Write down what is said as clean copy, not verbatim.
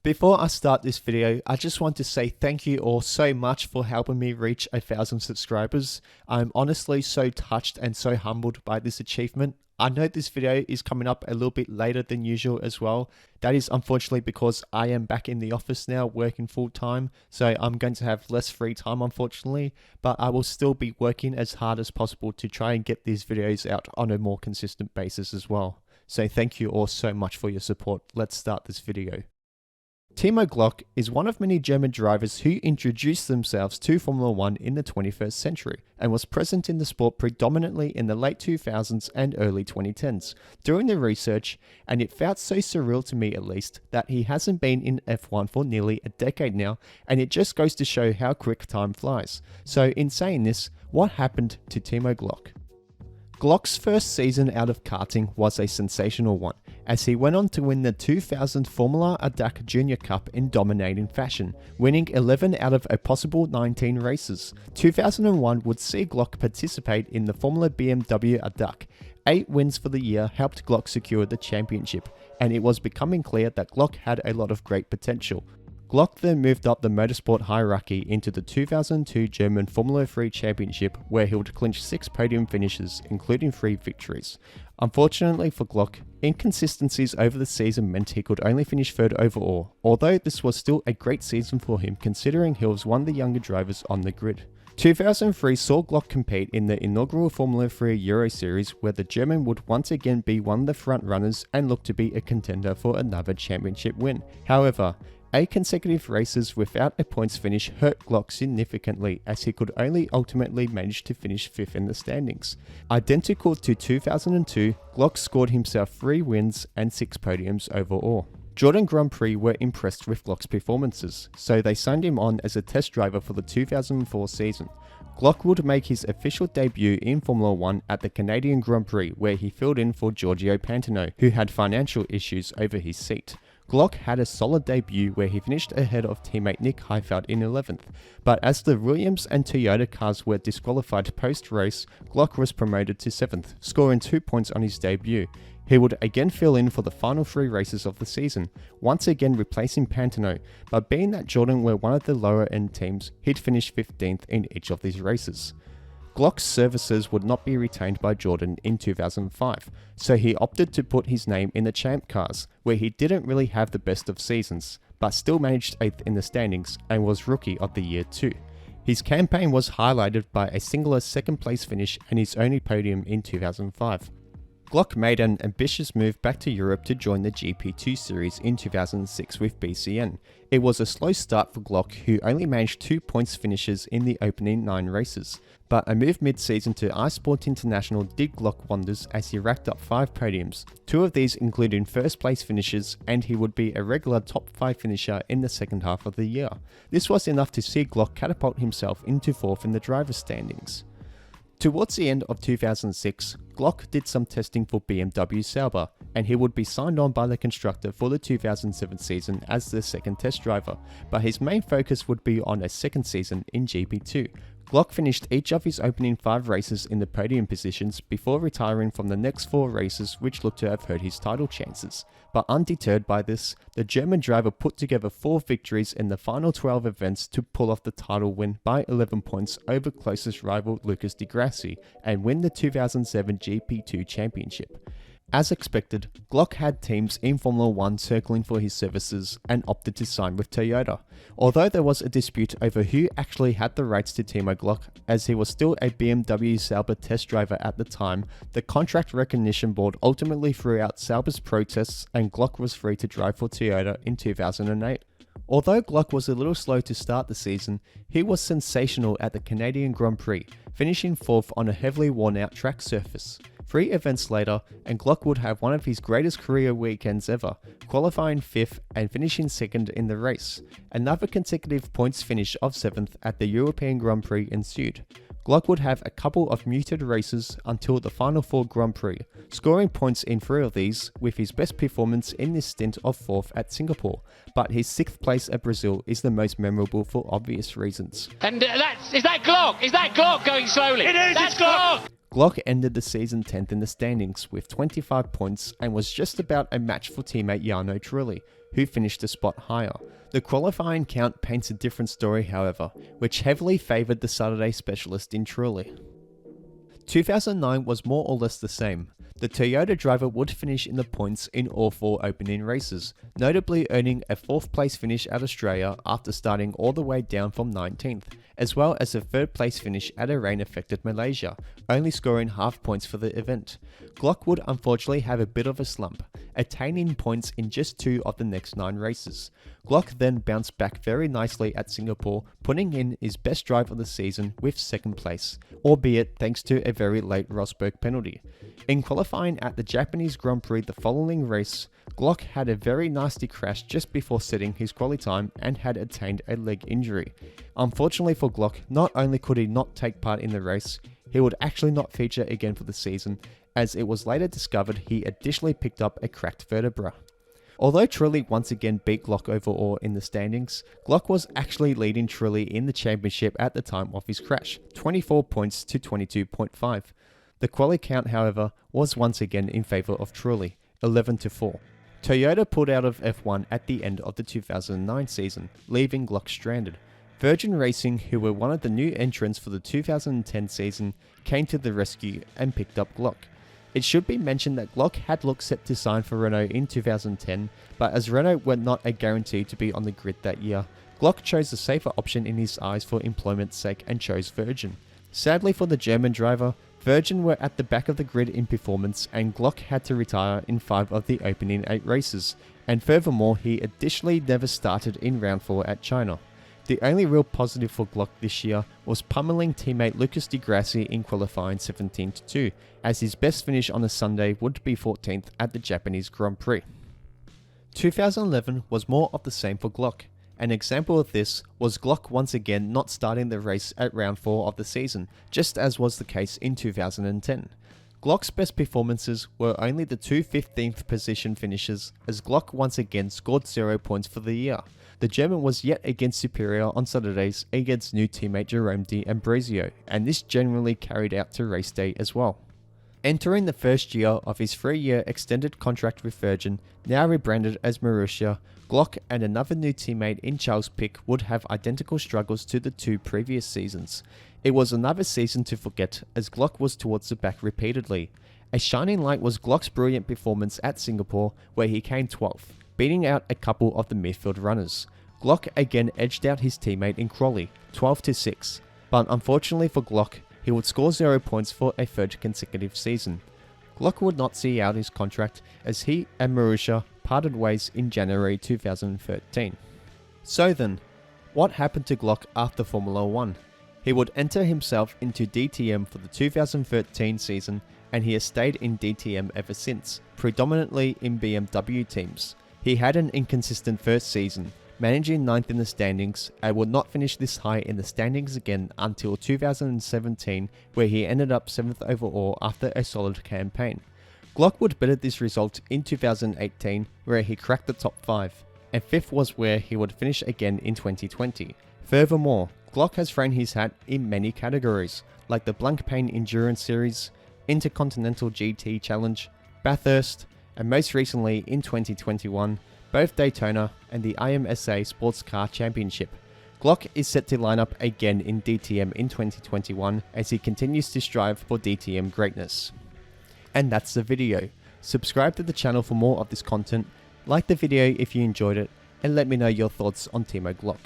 Before I start this video, I just want to say thank you all so much for helping me reach 1,000 subscribers. I'm honestly so touched and so humbled by this achievement. I know this video is coming up a little bit later than usual as well. That is unfortunately because I am back in the office now working full time, so I'm going to have less free time unfortunately, but I will still be working as hard as possible to try and get these videos out on a more consistent basis as well. So thank you all so much for your support. Let's start this video. Timo Glock is one of many German drivers who introduced themselves to Formula 1 in the 21st century and was present in the sport predominantly in the late 2000s and early 2010s. Doing the research, and it felt so surreal to me at least, that he hasn't been in F1 for nearly a decade now, and it just goes to show how quick time flies. So in saying this, what happened to Timo Glock? Glock's first season out of karting was a sensational one, as he went on to win the 2000 Formula Adak Junior Cup in dominating fashion, winning 11 out of a possible 19 races. 2001 would see Glock participate in the Formula BMW Adak. 8 wins for the year helped Glock secure the championship, and it was becoming clear that Glock had a lot of great potential. Glock then moved up the motorsport hierarchy into the 2002 German Formula 3 Championship, where he would clinch 6 podium finishes, including 3 victories. Unfortunately for Glock, inconsistencies over the season meant he could only finish 3rd overall, although this was still a great season for him considering he was one of the younger drivers on the grid. 2003 saw Glock compete in the inaugural Formula 3 Euro Series, where the German would once again be one of the front runners and look to be a contender for another championship win. However, 8 consecutive races without a points finish hurt Glock significantly, as he could only ultimately manage to finish 5th in the standings. Identical to 2002, Glock scored himself 3 wins and 6 podiums overall. Jordan Grand Prix were impressed with Glock's performances, so they signed him on as a test driver for the 2004 season. Glock would make his official debut in Formula 1 at the Canadian Grand Prix, where he filled in for Giorgio Pantano, who had financial issues over his seat. Glock had a solid debut where he finished ahead of teammate Nick Heidfeld in 11th, but as the Williams and Toyota cars were disqualified post-race, Glock was promoted to 7th, scoring 2 points on his debut. He would again fill in for the final 3 races of the season, once again replacing Pantano, but being that Jordan were one of the lower end teams, he'd finish 15th in each of these races. Glock's services would not be retained by Jordan in 2005, so he opted to put his name in the Champ cars, where he didn't really have the best of seasons, but still managed 8th in the standings and was Rookie of the Year too. His campaign was highlighted by a singular 2nd place finish and his only podium in 2005. Glock made an ambitious move back to Europe to join the GP2 series in 2006 with BCN. It was a slow start for Glock, who only managed 2 points finishes in the opening 9 races, but a move mid-season to iSport International did Glock wonders as he racked up 5 podiums, 2 of these including 1st place finishes, and he would be a regular top 5 finisher in the second half of the year. This was enough to see Glock catapult himself into 4th in the driver's standings. Towards the end of 2006, Glock did some testing for BMW Sauber, and he would be signed on by the constructor for the 2007 season as the 2nd test driver, but his main focus would be on a 2nd season in GP2. Glock finished each of his opening 5 races in the podium positions before retiring from the next 4 races, which looked to have hurt his title chances. But undeterred by this, the German driver put together 4 victories in the final 12 events to pull off the title win by 11 points over closest rival Lucas di Grassi and win the 2007 GP2 championship. As expected, Glock had teams in Formula 1 circling for his services and opted to sign with Toyota. Although there was a dispute over who actually had the rights to Timo Glock, as he was still a BMW Sauber test driver at the time, the Contract Recognition Board ultimately threw out Sauber's protests and Glock was free to drive for Toyota in 2008. Although Glock was a little slow to start the season, he was sensational at the Canadian Grand Prix, finishing 4th on a heavily worn out track surface. 3 events later, and Glock would have one of his greatest career weekends ever, qualifying 5th and finishing 2nd in the race. Another consecutive points finish of 7th at the European Grand Prix ensued. Glock would have a couple of muted races until the final 4 Grand Prix, scoring points in 3 of these, with his best performance in this stint of 4th at Singapore, but his 6th place at Brazil is the most memorable for obvious reasons. And is that Glock? Is that Glock going slowly? It is, That's it's Glock! Glock ended the season 10th in the standings with 25 points and was just about a match for teammate Jarno Trulli, who finished a spot higher. The qualifying count paints a different story, however, which heavily favoured the Saturday specialist in Trulli. 2009 was more or less the same. The Toyota driver would finish in the points in all 4 opening races, notably earning a 4th place finish at Australia after starting all the way down from 19th, as well as a 3rd place finish at a rain-affected Malaysia, only scoring half points for the event. Glock would unfortunately have a bit of a slump, attaining points in just 2 of the next 9 races. Glock then bounced back very nicely at Singapore, putting in his best drive of the season with 2nd place, albeit thanks to a very late Rosberg penalty. In qualifying at the Japanese Grand Prix the following race, Glock had a very nasty crash just before setting his quali time and had attained a leg injury. Unfortunately for Glock, not only could he not take part in the race, he would actually not feature again for the season, as it was later discovered he additionally picked up a cracked vertebra. Although Trulli once again beat Glock overall in the standings, Glock was actually leading Trulli in the championship at the time of his crash, 24 points to 22.5. The quali count, however, was once again in favour of Trulli, 11-4. Toyota pulled out of F1 at the end of the 2009 season, leaving Glock stranded. Virgin Racing, who were one of the new entrants for the 2010 season, came to the rescue and picked up Glock. It should be mentioned that Glock had looked set to sign for Renault in 2010, but as Renault were not a guarantee to be on the grid that year, Glock chose the safer option in his eyes for employment's sake and chose Virgin. Sadly for the German driver, Virgin were at the back of the grid in performance and Glock had to retire in 5 of the opening 8 races, and furthermore he additionally never started in round 4 at China. The only real positive for Glock this year was pummeling teammate Lucas Di Grassi in qualifying 17-2, as his best finish on a Sunday would be 14th at the Japanese Grand Prix. 2011 was more of the same for Glock. An example of this was Glock once again not starting the race at round 4 of the season, just as was the case in 2010. Glock's best performances were only the 2 15th position finishes, as Glock once again scored 0 points for the year. The German was yet again superior on Saturdays against new teammate Jerome D'Ambrosio, and this generally carried out to race day as well. Entering the first year of his 3-year extended contract with Virgin, now rebranded as Marussia, Glock and another new teammate in Charles Pic would have identical struggles to the 2 previous seasons. It was another season to forget, as Glock was towards the back repeatedly. A shining light was Glock's brilliant performance at Singapore, where he came 12th, beating out a couple of the midfield runners. Glock again edged out his teammate in Crawley, 12-6, but unfortunately for Glock, he would score 0 points for a 3rd consecutive season. Glock would not see out his contract, as he and Marussia parted ways in January 2013. So then, what happened to Glock after Formula 1? He would enter himself into DTM for the 2013 season, and he has stayed in DTM ever since, predominantly in BMW teams. He had an inconsistent first season, managing 9th in the standings, and would not finish this high in the standings again until 2017, where he ended up 7th overall after a solid campaign. Glock would better this result in 2018, where he cracked the top 5, and 5th was where he would finish again in 2020. Furthermore, Glock has thrown his hat in many categories, like the Blancpain Endurance Series, Intercontinental GT Challenge, Bathurst, and most recently in 2021, both Daytona and the IMSA Sports Car Championship. Glock is set to line up again in DTM in 2021 as he continues to strive for DTM greatness. And that's the video. Subscribe to the channel for more of this content, like the video if you enjoyed it, and let me know your thoughts on Timo Glock.